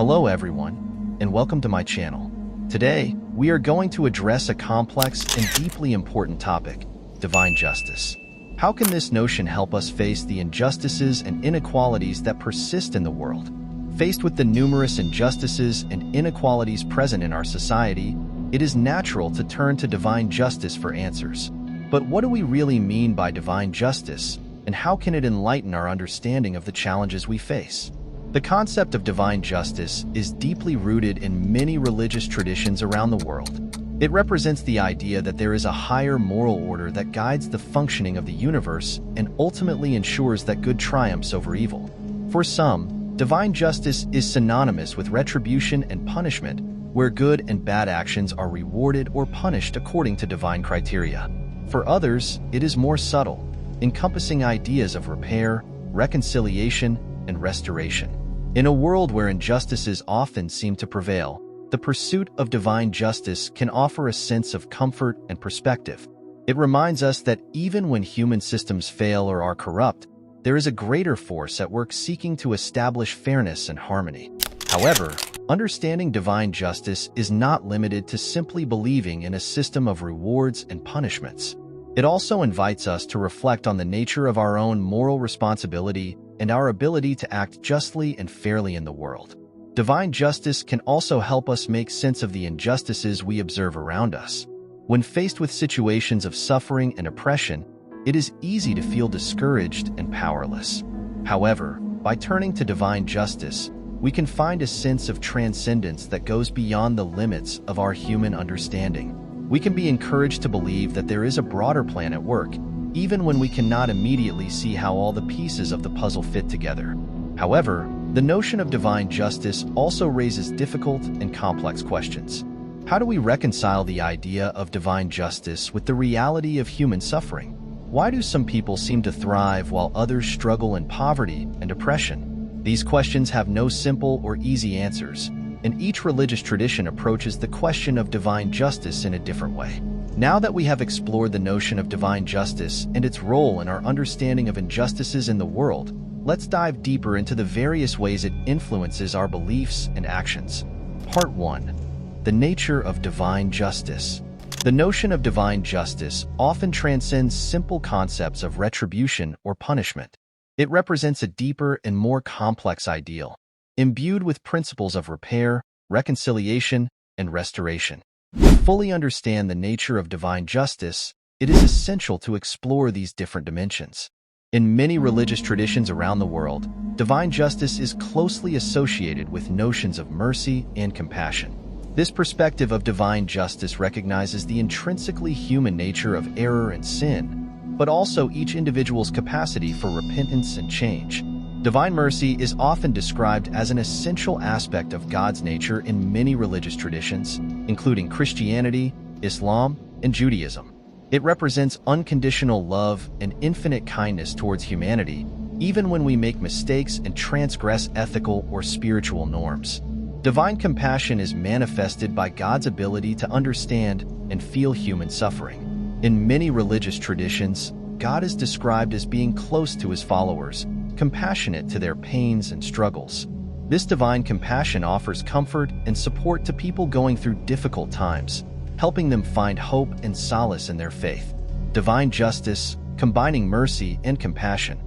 Hello everyone, and welcome to my channel. Today, we are going to address a complex and deeply important topic, divine justice. How can this notion help us face the injustices and inequalities that persist in the world? Faced with the numerous injustices and inequalities present in our society, it is natural to turn to divine justice for answers. But what do we really mean by divine justice, and how can it enlighten our understanding of the challenges we face? The concept of divine justice is deeply rooted in many religious traditions around the world. It represents the idea that there is a higher moral order that guides the functioning of the universe and ultimately ensures that good triumphs over evil. For some, divine justice is synonymous with retribution and punishment, where good and bad actions are rewarded or punished according to divine criteria. For others, it is more subtle, encompassing ideas of repair, reconciliation, and restoration. In a world where injustices often seem to prevail, the pursuit of divine justice can offer a sense of comfort and perspective. It reminds us that even when human systems fail or are corrupt, there is a greater force at work seeking to establish fairness and harmony. However, understanding divine justice is not limited to simply believing in a system of rewards and punishments. It also invites us to reflect on the nature of our own moral responsibility and our ability to act justly and fairly in the world. Divine justice can also help us make sense of the injustices we observe around us. When faced with situations of suffering and oppression, it is easy to feel discouraged and powerless. However, by turning to divine justice, we can find a sense of transcendence that goes beyond the limits of our human understanding. We can be encouraged to believe that there is a broader plan at work, even when we cannot immediately see how all the pieces of the puzzle fit together. However, the notion of divine justice also raises difficult and complex questions. How do we reconcile the idea of divine justice with the reality of human suffering? Why do some people seem to thrive while others struggle in poverty and oppression? These questions have no simple or easy answers, and each religious tradition approaches the question of divine justice in a different way. Now that we have explored the notion of divine justice and its role in our understanding of injustices in the world, let's dive deeper into the various ways it influences our beliefs and actions. Part 1. The nature of divine justice. The notion of divine justice often transcends simple concepts of retribution or punishment. It represents a deeper and more complex ideal, imbued with principles of repair, reconciliation, and restoration. To fully understand the nature of divine justice, it is essential to explore these different dimensions. In many religious traditions around the world, divine justice is closely associated with notions of mercy and compassion. This perspective of divine justice recognizes the intrinsically human nature of error and sin, but also each individual's capacity for repentance and change. Divine mercy is often described as an essential aspect of God's nature in many religious traditions, including Christianity, Islam, and Judaism. It represents unconditional love and infinite kindness towards humanity, even when we make mistakes and transgress ethical or spiritual norms. Divine compassion is manifested by God's ability to understand and feel human suffering. In many religious traditions, God is described as being close to his followers, compassionate to their pains and struggles. This divine compassion offers comfort and support to people going through difficult times, helping them find hope and solace in their faith. Divine justice, combining mercy and compassion,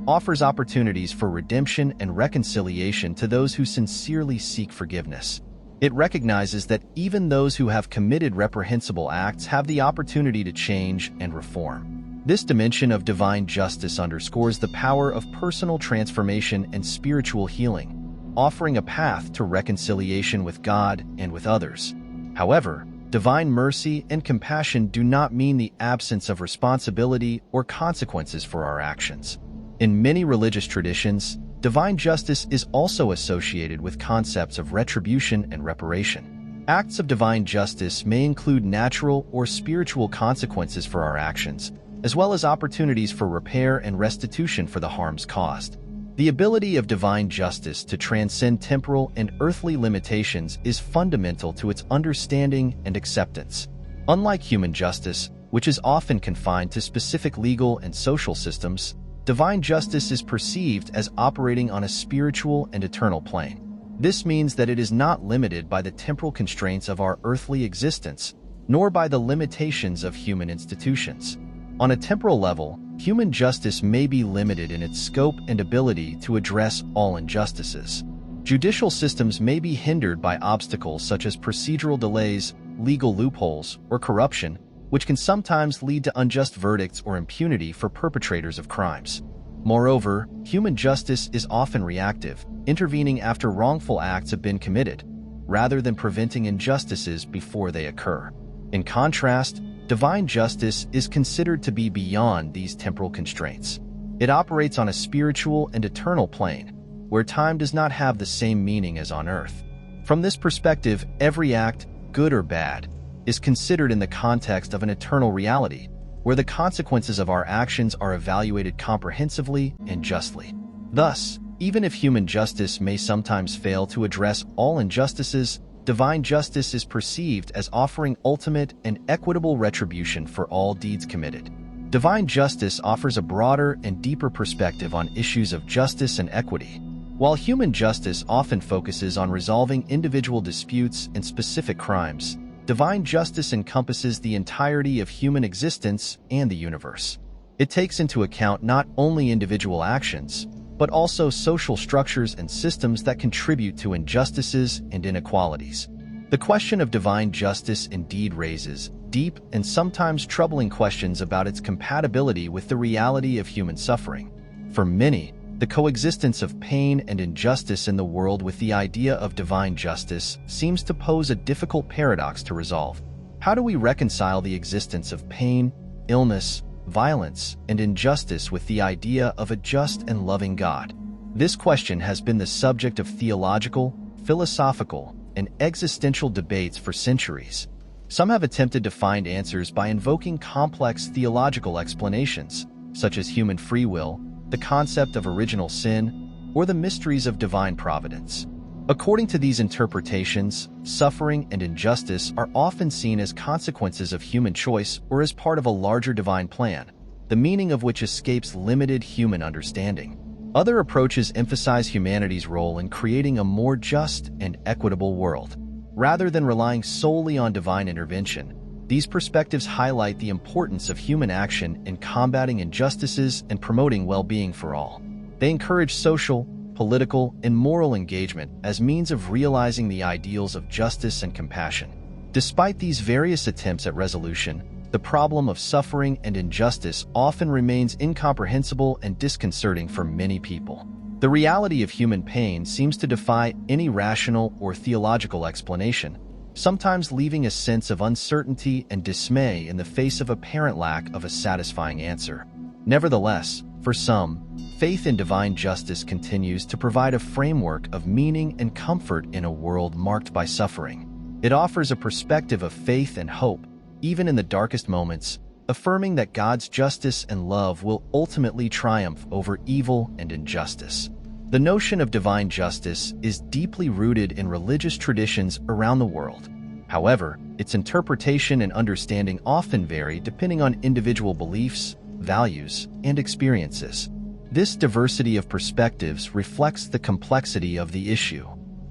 offers opportunities for redemption and reconciliation to those who sincerely seek forgiveness. It recognizes that even those who have committed reprehensible acts have the opportunity to change and reform. This dimension of divine justice underscores the power of personal transformation and spiritual healing, offering a path to reconciliation with God and with others. However, divine mercy and compassion do not mean the absence of responsibility or consequences for our actions. In many religious traditions, divine justice is also associated with concepts of retribution and reparation. Acts of divine justice may include natural or spiritual consequences for our actions, as well as opportunities for repair and restitution for the harms caused. The ability of divine justice to transcend temporal and earthly limitations is fundamental to its understanding and acceptance. Unlike human justice, which is often confined to specific legal and social systems, divine justice is perceived as operating on a spiritual and eternal plane. This means that it is not limited by the temporal constraints of our earthly existence, nor by the limitations of human institutions. On a temporal level, human justice may be limited in its scope and ability to address all injustices. Judicial systems may be hindered by obstacles such as procedural delays, legal loopholes, or corruption, which can sometimes lead to unjust verdicts or impunity for perpetrators of crimes. Moreover, human justice is often reactive, intervening after wrongful acts have been committed, rather than preventing injustices before they occur. In contrast, divine justice is considered to be beyond these temporal constraints. It operates on a spiritual and eternal plane, where time does not have the same meaning as on earth. From this perspective, every act, good or bad, is considered in the context of an eternal reality, where the consequences of our actions are evaluated comprehensively and justly. Thus, even if human justice may sometimes fail to address all injustices, divine justice is perceived as offering ultimate and equitable retribution for all deeds committed. Divine justice offers a broader and deeper perspective on issues of justice and equity. While human justice often focuses on resolving individual disputes and specific crimes, divine justice encompasses the entirety of human existence and the universe. It takes into account not only individual actions, but also social structures and systems that contribute to injustices and inequalities. The question of divine justice indeed raises deep and sometimes troubling questions about its compatibility with the reality of human suffering. For many, the coexistence of pain and injustice in the world with the idea of divine justice seems to pose a difficult paradox to resolve. How do we reconcile the existence of pain, illness, violence, and injustice with the idea of a just and loving God? This question has been the subject of theological, philosophical, and existential debates for centuries. Some have attempted to find answers by invoking complex theological explanations, such as human free will, the concept of original sin, or the mysteries of divine providence. According to these interpretations, suffering and injustice are often seen as consequences of human choice or as part of a larger divine plan, the meaning of which escapes limited human understanding. Other approaches emphasize humanity's role in creating a more just and equitable world. Rather than relying solely on divine intervention, these perspectives highlight the importance of human action in combating injustices and promoting well-being for all. They encourage social, political, and moral engagement as means of realizing the ideals of justice and compassion. Despite these various attempts at resolution, the problem of suffering and injustice often remains incomprehensible and disconcerting for many people. The reality of human pain seems to defy any rational or theological explanation, sometimes leaving a sense of uncertainty and dismay in the face of apparent lack of a satisfying answer. Nevertheless, for some, faith in divine justice continues to provide a framework of meaning and comfort in a world marked by suffering. It offers a perspective of faith and hope, even in the darkest moments, affirming that God's justice and love will ultimately triumph over evil and injustice. The notion of divine justice is deeply rooted in religious traditions around the world. However, its interpretation and understanding often vary depending on individual beliefs, values, and experiences. This diversity of perspectives reflects the complexity of the issue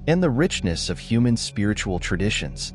and the richness of human spiritual traditions.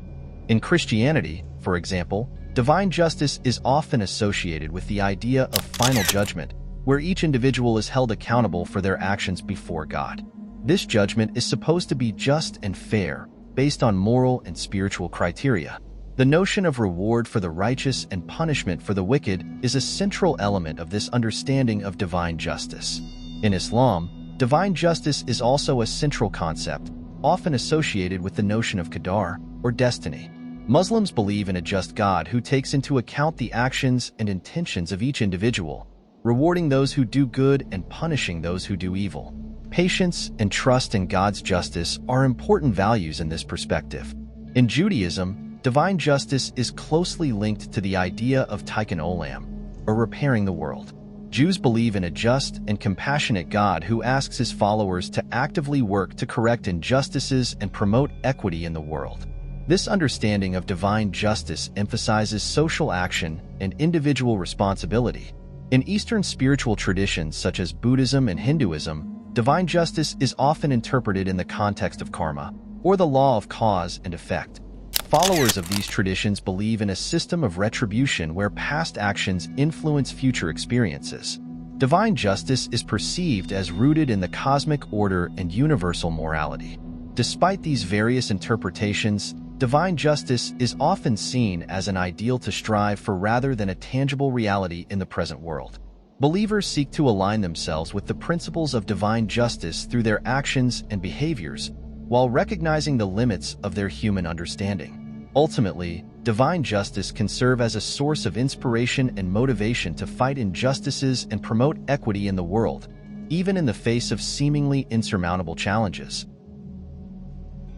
In Christianity, for example, divine justice is often associated with the idea of final judgment, where each individual is held accountable for their actions before God. This judgment is supposed to be just and fair, based on moral and spiritual criteria. The notion of reward for the righteous and punishment for the wicked is a central element of this understanding of divine justice. In Islam, divine justice is also a central concept, often associated with the notion of qadar, or destiny. Muslims believe in a just God who takes into account the actions and intentions of each individual, rewarding those who do good and punishing those who do evil. Patience and trust in God's justice are important values in this perspective. In Judaism, divine justice is closely linked to the idea of tikkun olam, or repairing the world. Jews believe in a just and compassionate God who asks his followers to actively work to correct injustices and promote equity in the world. This understanding of divine justice emphasizes social action and individual responsibility. In Eastern spiritual traditions such as Buddhism and Hinduism, Divine justice is often interpreted in the context of karma, or the law of cause and effect. Followers of these traditions believe in a system of retribution where past actions influence future experiences. Divine justice is perceived as rooted in the cosmic order and universal morality. Despite these various interpretations, divine justice is often seen as an ideal to strive for rather than a tangible reality in the present world. Believers seek to align themselves with the principles of divine justice through their actions and behaviors, while recognizing the limits of their human understanding. Ultimately, divine justice can serve as a source of inspiration and motivation to fight injustices and promote equity in the world, even in the face of seemingly insurmountable challenges.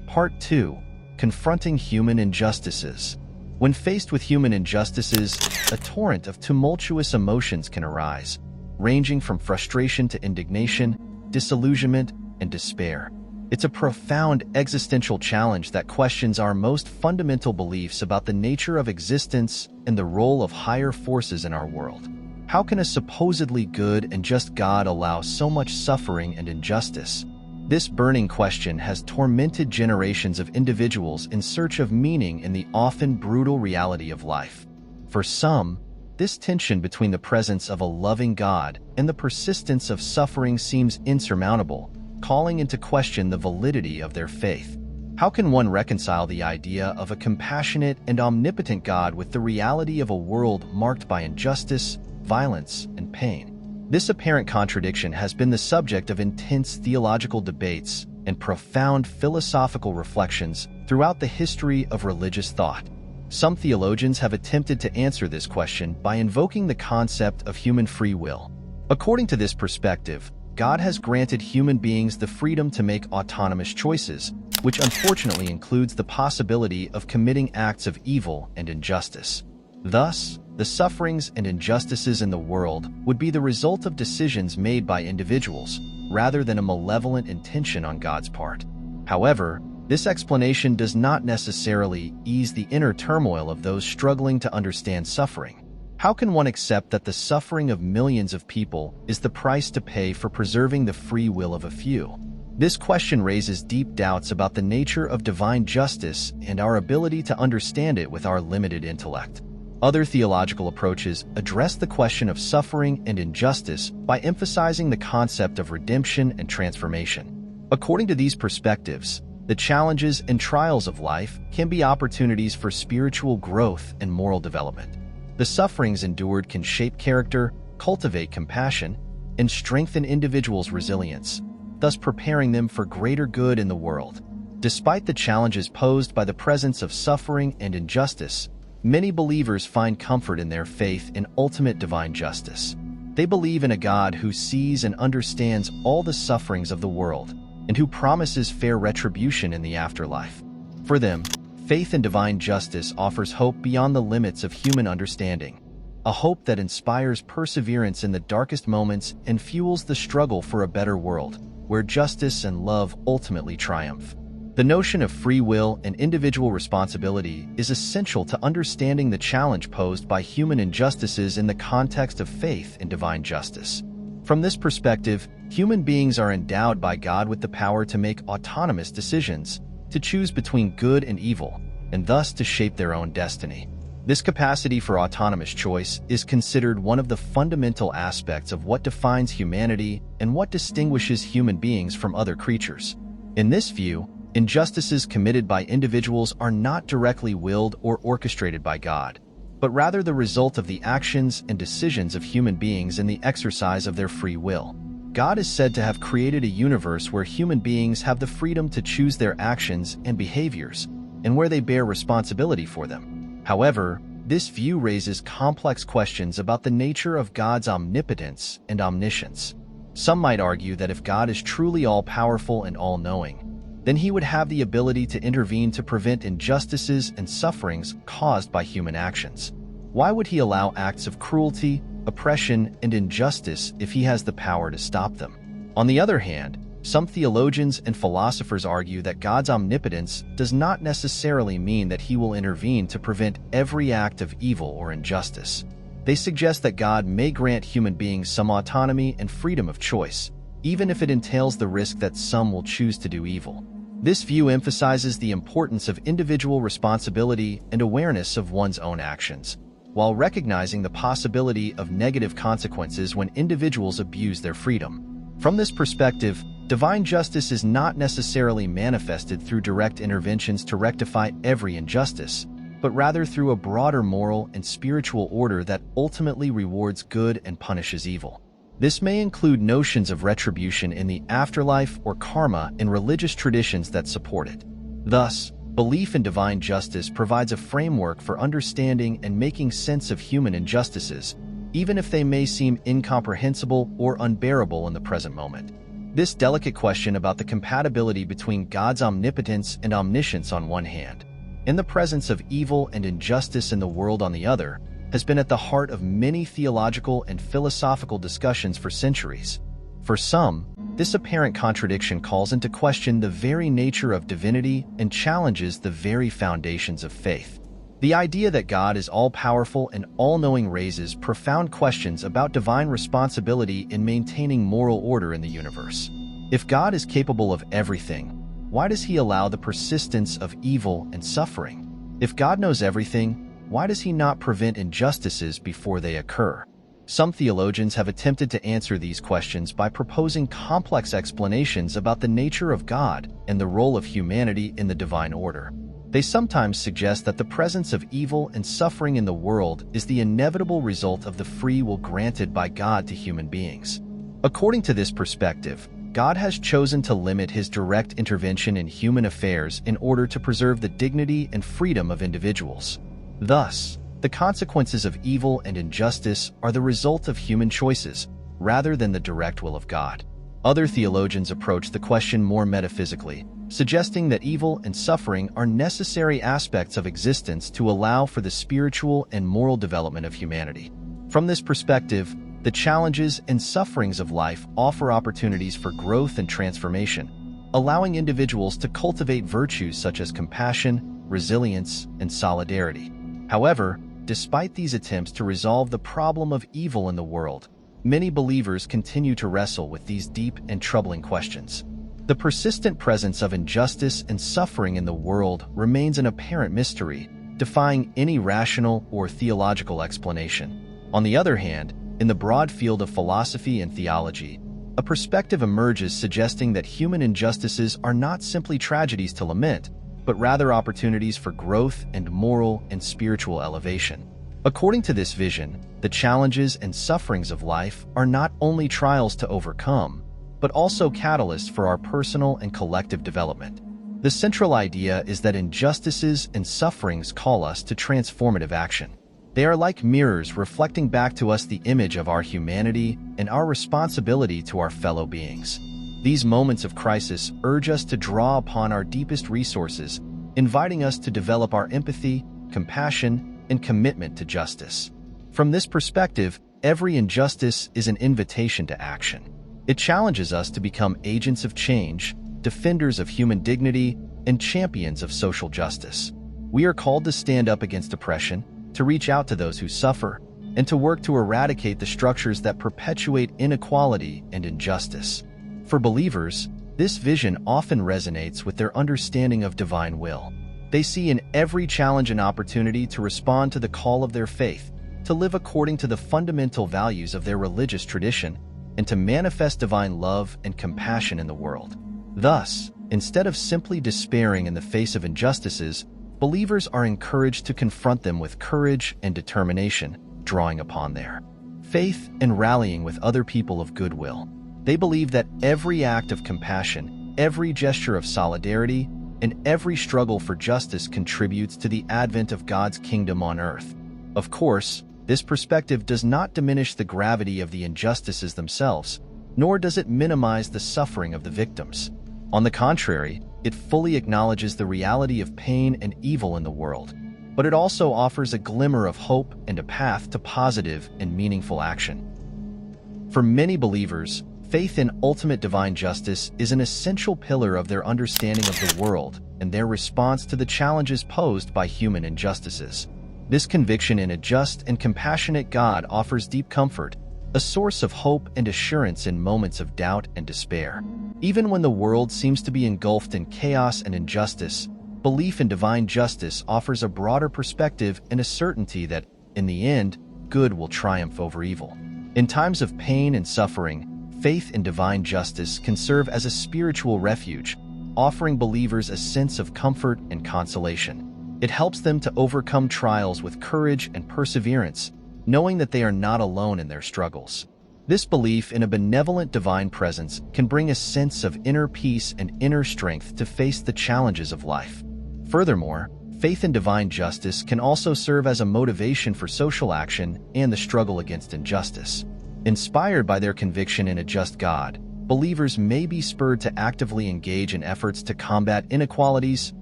Part 2. Confronting human injustices. When faced with human injustices, a torrent of tumultuous emotions can arise, ranging from frustration to indignation, disillusionment, and despair. It's a profound existential challenge that questions our most fundamental beliefs about the nature of existence and the role of higher forces in our world. How can a supposedly good and just God allow so much suffering and injustice? This burning question has tormented generations of individuals in search of meaning in the often brutal reality of life. For some, this tension between the presence of a loving God and the persistence of suffering seems insurmountable, calling into question the validity of their faith. How can one reconcile the idea of a compassionate and omnipotent God with the reality of a world marked by injustice, violence, and pain? This apparent contradiction has been the subject of intense theological debates and profound philosophical reflections throughout the history of religious thought. Some theologians have attempted to answer this question by invoking the concept of human free will. According to this perspective, God has granted human beings the freedom to make autonomous choices, which unfortunately includes the possibility of committing acts of evil and injustice. Thus, the sufferings and injustices in the world would be the result of decisions made by individuals, rather than a malevolent intention on God's part. However, this explanation does not necessarily ease the inner turmoil of those struggling to understand suffering. How can one accept that the suffering of millions of people is the price to pay for preserving the free will of a few? This question raises deep doubts about the nature of divine justice and our ability to understand it with our limited intellect. Other theological approaches address the question of suffering and injustice by emphasizing the concept of redemption and transformation. According to these perspectives, the challenges and trials of life can be opportunities for spiritual growth and moral development. The sufferings endured can shape character, cultivate compassion, and strengthen individuals' resilience, thus preparing them for greater good in the world. Despite the challenges posed by the presence of suffering and injustice, many believers find comfort in their faith in ultimate divine justice. They believe in a God who sees and understands all the sufferings of the world, and who promises fair retribution in the afterlife. For them, faith in divine justice offers hope beyond the limits of human understanding, a hope that inspires perseverance in the darkest moments and fuels the struggle for a better world, where justice and love ultimately triumph. The notion of free will and individual responsibility is essential to understanding the challenge posed by human injustices in the context of faith in divine justice. From this perspective, human beings are endowed by God with the power to make autonomous decisions, to choose between good and evil, and thus to shape their own destiny. This capacity for autonomous choice is considered one of the fundamental aspects of what defines humanity and what distinguishes human beings from other creatures. In this view, injustices committed by individuals are not directly willed or orchestrated by God, but rather the result of the actions and decisions of human beings in the exercise of their free will. God is said to have created a universe where human beings have the freedom to choose their actions and behaviors, and where they bear responsibility for them. However, this view raises complex questions about the nature of God's omnipotence and omniscience. Some might argue that if God is truly all-powerful and all-knowing, then he would have the ability to intervene to prevent injustices and sufferings caused by human actions. Why would he allow acts of cruelty, oppression, and injustice if he has the power to stop them? On the other hand, some theologians and philosophers argue that God's omnipotence does not necessarily mean that he will intervene to prevent every act of evil or injustice. They suggest that God may grant human beings some autonomy and freedom of choice, even if it entails the risk that some will choose to do evil. This view emphasizes the importance of individual responsibility and awareness of one's own actions, while recognizing the possibility of negative consequences when individuals abuse their freedom. From this perspective, divine justice is not necessarily manifested through direct interventions to rectify every injustice, but rather through a broader moral and spiritual order that ultimately rewards good and punishes evil. This may include notions of retribution in the afterlife or karma in religious traditions that support it. Thus, belief in divine justice provides a framework for understanding and making sense of human injustices, even if they may seem incomprehensible or unbearable in the present moment. This delicate question about the compatibility between God's omnipotence and omniscience on one hand, and the presence of evil and injustice in the world on the other, has been at the heart of many theological and philosophical discussions for centuries. For some, this apparent contradiction calls into question the very nature of divinity and challenges the very foundations of faith. The idea that God is all-powerful and all-knowing raises profound questions about divine responsibility in maintaining moral order in the universe. If God is capable of everything, why does He allow the persistence of evil and suffering? If God knows everything, why does He not prevent injustices before they occur? Some theologians have attempted to answer these questions by proposing complex explanations about the nature of God and the role of humanity in the divine order. They sometimes suggest that the presence of evil and suffering in the world is the inevitable result of the free will granted by God to human beings. According to this perspective, God has chosen to limit His direct intervention in human affairs in order to preserve the dignity and freedom of individuals. Thus, the consequences of evil and injustice are the result of human choices, rather than the direct will of God. Other theologians approach the question more metaphysically, suggesting that evil and suffering are necessary aspects of existence to allow for the spiritual and moral development of humanity. From this perspective, the challenges and sufferings of life offer opportunities for growth and transformation, allowing individuals to cultivate virtues such as compassion, resilience, and solidarity. However, despite these attempts to resolve the problem of evil in the world, many believers continue to wrestle with these deep and troubling questions. The persistent presence of injustice and suffering in the world remains an apparent mystery, defying any rational or theological explanation. On the other hand, in the broad field of philosophy and theology, a perspective emerges suggesting that human injustices are not simply tragedies to lament, but rather opportunities for growth and moral and spiritual elevation. According to this vision, the challenges and sufferings of life are not only trials to overcome, but also catalysts for our personal and collective development. The central idea is that injustices and sufferings call us to transformative action. They are like mirrors reflecting back to us the image of our humanity and our responsibility to our fellow beings. These moments of crisis urge us to draw upon our deepest resources, inviting us to develop our empathy, compassion, and commitment to justice. From this perspective, every injustice is an invitation to action. It challenges us to become agents of change, defenders of human dignity, and champions of social justice. We are called to stand up against oppression, to reach out to those who suffer, and to work to eradicate the structures that perpetuate inequality and injustice. For believers, this vision often resonates with their understanding of divine will. They see in every challenge an opportunity to respond to the call of their faith, to live according to the fundamental values of their religious tradition, and to manifest divine love and compassion in the world. Thus, instead of simply despairing in the face of injustices, believers are encouraged to confront them with courage and determination, drawing upon their faith and rallying with other people of goodwill. They believe that every act of compassion, every gesture of solidarity, and every struggle for justice contributes to the advent of God's kingdom on earth. Of course, this perspective does not diminish the gravity of the injustices themselves, nor does it minimize the suffering of the victims. On the contrary, it fully acknowledges the reality of pain and evil in the world, but it also offers a glimmer of hope and a path to positive and meaningful action. For many believers, faith in ultimate divine justice is an essential pillar of their understanding of the world and their response to the challenges posed by human injustices. This conviction in a just and compassionate God offers deep comfort, a source of hope and assurance in moments of doubt and despair. Even when the world seems to be engulfed in chaos and injustice, belief in divine justice offers a broader perspective and a certainty that, in the end, good will triumph over evil. In times of pain and suffering, faith in divine justice can serve as a spiritual refuge, offering believers a sense of comfort and consolation. It helps them to overcome trials with courage and perseverance, knowing that they are not alone in their struggles. This belief in a benevolent divine presence can bring a sense of inner peace and inner strength to face the challenges of life. Furthermore, faith in divine justice can also serve as a motivation for social action and the struggle against injustice. Inspired by their conviction in a just God, believers may be spurred to actively engage in efforts to combat inequalities,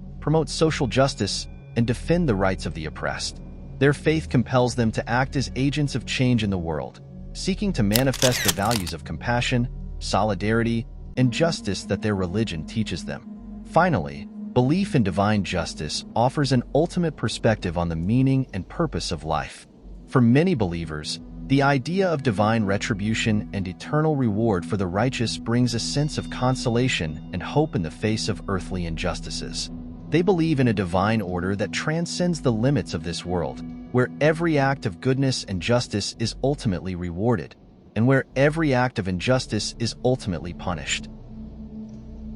promote social justice, and defend the rights of the oppressed. Their faith compels them to act as agents of change in the world, seeking to manifest the values of compassion, solidarity, and justice that their religion teaches them. Finally, belief in divine justice offers an ultimate perspective on the meaning and purpose of life. For many believers, the idea of divine retribution and eternal reward for the righteous brings a sense of consolation and hope in the face of earthly injustices. They believe in a divine order that transcends the limits of this world, where every act of goodness and justice is ultimately rewarded, and where every act of injustice is ultimately punished.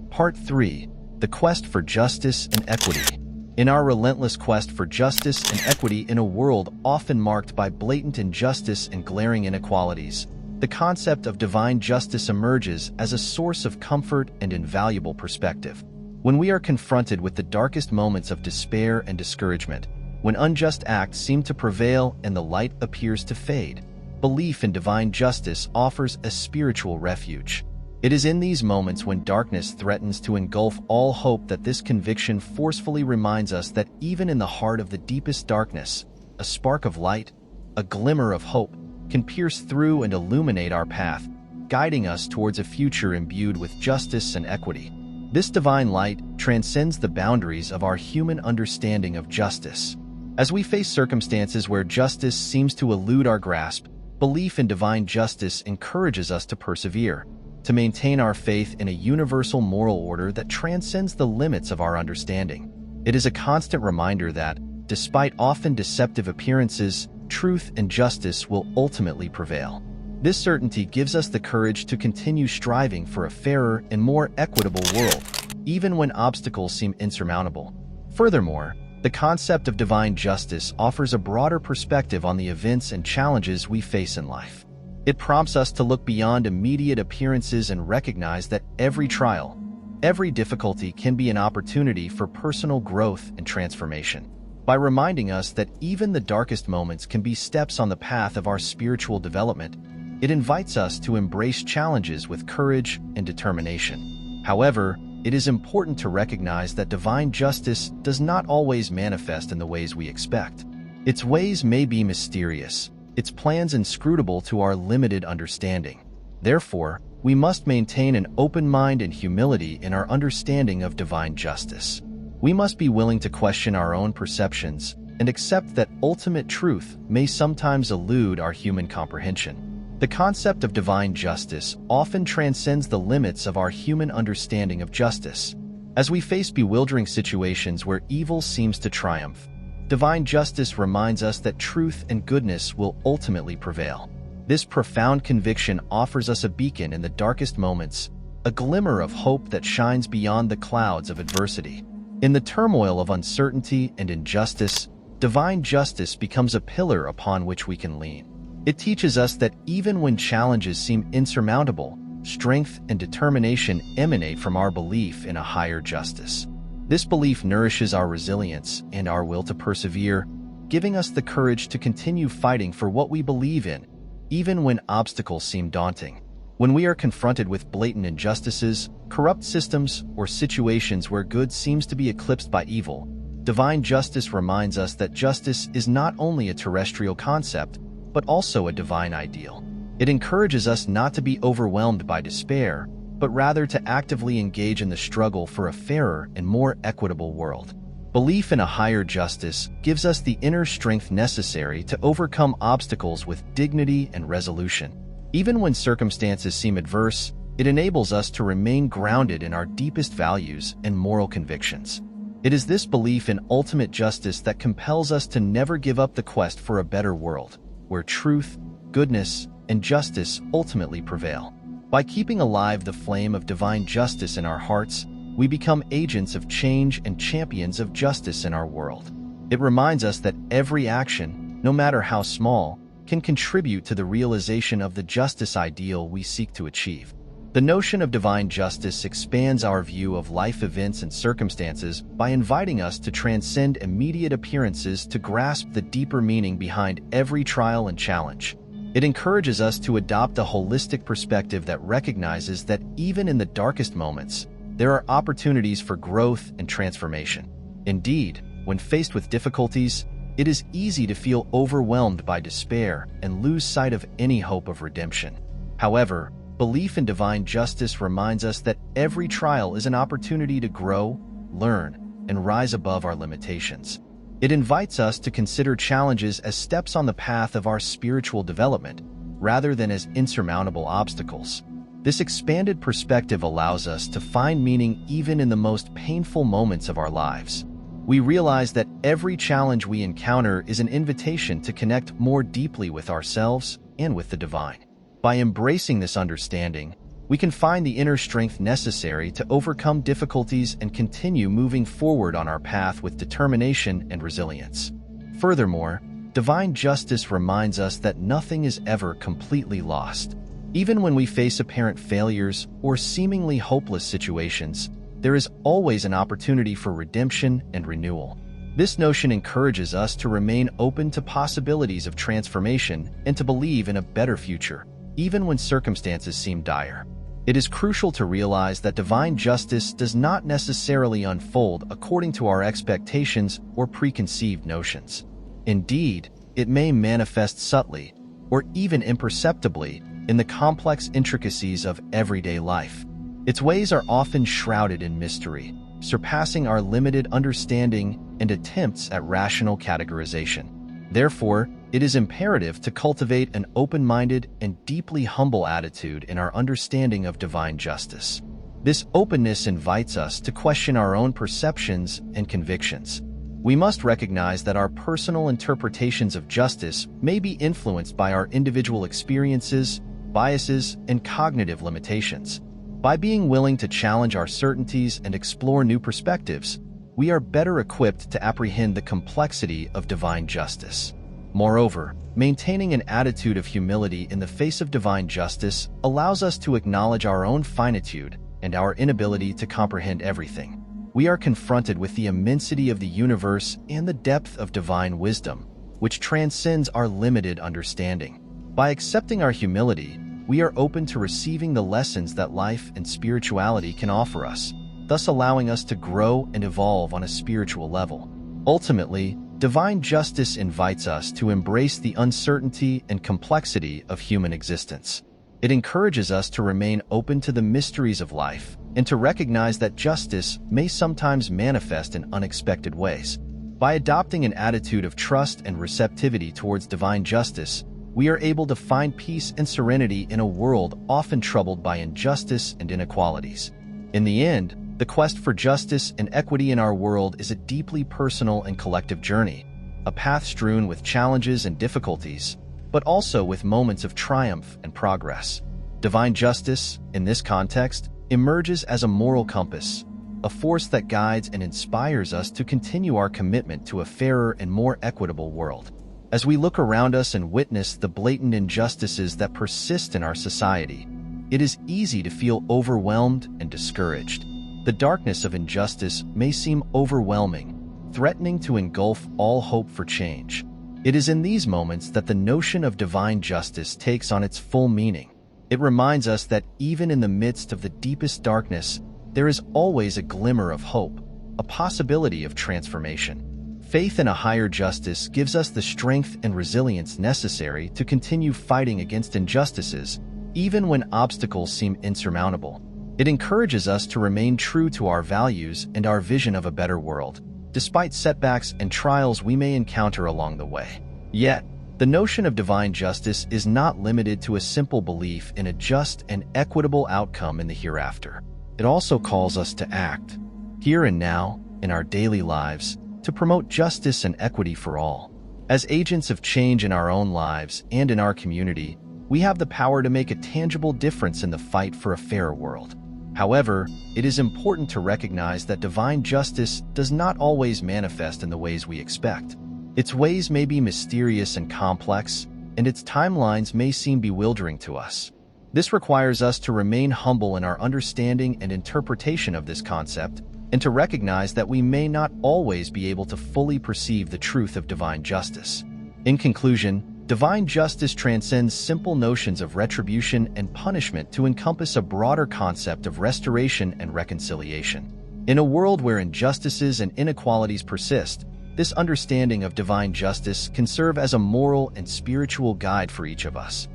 Part 3. The Quest for Justice and Equity. In our relentless quest for justice and equity in a world often marked by blatant injustice and glaring inequalities, the concept of divine justice emerges as a source of comfort and invaluable perspective. When we are confronted with the darkest moments of despair and discouragement, when unjust acts seem to prevail and the light appears to fade, belief in divine justice offers a spiritual refuge. It is in these moments when darkness threatens to engulf all hope that this conviction forcefully reminds us that even in the heart of the deepest darkness, a spark of light, a glimmer of hope, can pierce through and illuminate our path, guiding us towards a future imbued with justice and equity. This divine light transcends the boundaries of our human understanding of justice. As we face circumstances where justice seems to elude our grasp, belief in divine justice encourages us to persevere, to maintain our faith in a universal moral order that transcends the limits of our understanding. It is a constant reminder that, despite often deceptive appearances, truth and justice will ultimately prevail. This certainty gives us the courage to continue striving for a fairer and more equitable world, even when obstacles seem insurmountable. Furthermore, the concept of divine justice offers a broader perspective on the events and challenges we face in life. It prompts us to look beyond immediate appearances and recognize that every trial, every difficulty can be an opportunity for personal growth and transformation. By reminding us that even the darkest moments can be steps on the path of our spiritual development, it invites us to embrace challenges with courage and determination. However, it is important to recognize that divine justice does not always manifest in the ways we expect. Its ways may be mysterious, its plans inscrutable to our limited understanding. Therefore, we must maintain an open mind and humility in our understanding of divine justice. We must be willing to question our own perceptions and accept that ultimate truth may sometimes elude our human comprehension. The concept of divine justice often transcends the limits of our human understanding of justice. As we face bewildering situations where evil seems to triumph, divine justice reminds us that truth and goodness will ultimately prevail. This profound conviction offers us a beacon in the darkest moments, a glimmer of hope that shines beyond the clouds of adversity. In the turmoil of uncertainty and injustice, divine justice becomes a pillar upon which we can lean. It teaches us that even when challenges seem insurmountable, strength and determination emanate from our belief in a higher justice. This belief nourishes our resilience and our will to persevere, giving us the courage to continue fighting for what we believe in, even when obstacles seem daunting. When we are confronted with blatant injustices, corrupt systems, or situations where good seems to be eclipsed by evil, divine justice reminds us that justice is not only a terrestrial concept, but also a divine ideal. It encourages us not to be overwhelmed by despair, but rather to actively engage in the struggle for a fairer and more equitable world. Belief in a higher justice gives us the inner strength necessary to overcome obstacles with dignity and resolution. Even when circumstances seem adverse, it enables us to remain grounded in our deepest values and moral convictions. It is this belief in ultimate justice that compels us to never give up the quest for a better world, where truth, goodness, and justice ultimately prevail. By keeping alive the flame of divine justice in our hearts, we become agents of change and champions of justice in our world. It reminds us that every action, no matter how small, can contribute to the realization of the justice ideal we seek to achieve. The notion of divine justice expands our view of life events and circumstances by inviting us to transcend immediate appearances to grasp the deeper meaning behind every trial and challenge. It encourages us to adopt a holistic perspective that recognizes that even in the darkest moments, there are opportunities for growth and transformation. Indeed, when faced with difficulties, it is easy to feel overwhelmed by despair and lose sight of any hope of redemption. However, belief in divine justice reminds us that every trial is an opportunity to grow, learn, and rise above our limitations. It invites us to consider challenges as steps on the path of our spiritual development, rather than as insurmountable obstacles. This expanded perspective allows us to find meaning even in the most painful moments of our lives. We realize that every challenge we encounter is an invitation to connect more deeply with ourselves and with the divine. By embracing this understanding, we can find the inner strength necessary to overcome difficulties and continue moving forward on our path with determination and resilience. Furthermore, divine justice reminds us that nothing is ever completely lost. Even when we face apparent failures or seemingly hopeless situations, there is always an opportunity for redemption and renewal. This notion encourages us to remain open to possibilities of transformation and to believe in a better future, even when circumstances seem dire. It is crucial to realize that divine justice does not necessarily unfold according to our expectations or preconceived notions. Indeed, it may manifest subtly, or even imperceptibly, in the complex intricacies of everyday life. Its ways are often shrouded in mystery, surpassing our limited understanding and attempts at rational categorization. Therefore, it is imperative to cultivate an open-minded and deeply humble attitude in our understanding of divine justice. This openness invites us to question our own perceptions and convictions. We must recognize that our personal interpretations of justice may be influenced by our individual experiences, biases, and cognitive limitations. By being willing to challenge our certainties and explore new perspectives, we are better equipped to apprehend the complexity of divine justice. Moreover, maintaining an attitude of humility in the face of divine justice allows us to acknowledge our own finitude and our inability to comprehend everything. We are confronted with the immensity of the universe and the depth of divine wisdom, which transcends our limited understanding. By accepting our humility, we are open to receiving the lessons that life and spirituality can offer us, thus allowing us to grow and evolve on a spiritual level. Ultimately, divine justice invites us to embrace the uncertainty and complexity of human existence. It encourages us to remain open to the mysteries of life and to recognize that justice may sometimes manifest in unexpected ways. By adopting an attitude of trust and receptivity towards divine justice, we are able to find peace and serenity in a world often troubled by injustice and inequalities. In the end, the quest for justice and equity in our world is a deeply personal and collective journey, a path strewn with challenges and difficulties, but also with moments of triumph and progress. Divine justice, in this context, emerges as a moral compass, a force that guides and inspires us to continue our commitment to a fairer and more equitable world. As we look around us and witness the blatant injustices that persist in our society, it is easy to feel overwhelmed and discouraged. The darkness of injustice may seem overwhelming, threatening to engulf all hope for change. It is in these moments that the notion of divine justice takes on its full meaning. It reminds us that even in the midst of the deepest darkness, there is always a glimmer of hope, a possibility of transformation. Faith in a higher justice gives us the strength and resilience necessary to continue fighting against injustices, even when obstacles seem insurmountable. It encourages us to remain true to our values and our vision of a better world, despite setbacks and trials we may encounter along the way. Yet, The notion of divine justice is not limited to a simple belief in a just and equitable outcome in the hereafter. It also calls us to act, here and now, in our daily lives, to promote justice and equity for all. As agents of change in our own lives and in our community, we have the power to make a tangible difference in the fight for a fairer world. However, it is important to recognize that divine justice does not always manifest in the ways we expect. Its ways may be mysterious and complex, and its timelines may seem bewildering to us. This requires us to remain humble in our understanding and interpretation of this concept, and to recognize that we may not always be able to fully perceive the truth of divine justice. In conclusion, divine justice transcends simple notions of retribution and punishment to encompass a broader concept of restoration and reconciliation. In a world where injustices and inequalities persist, this understanding of divine justice can serve as a moral and spiritual guide for each of us.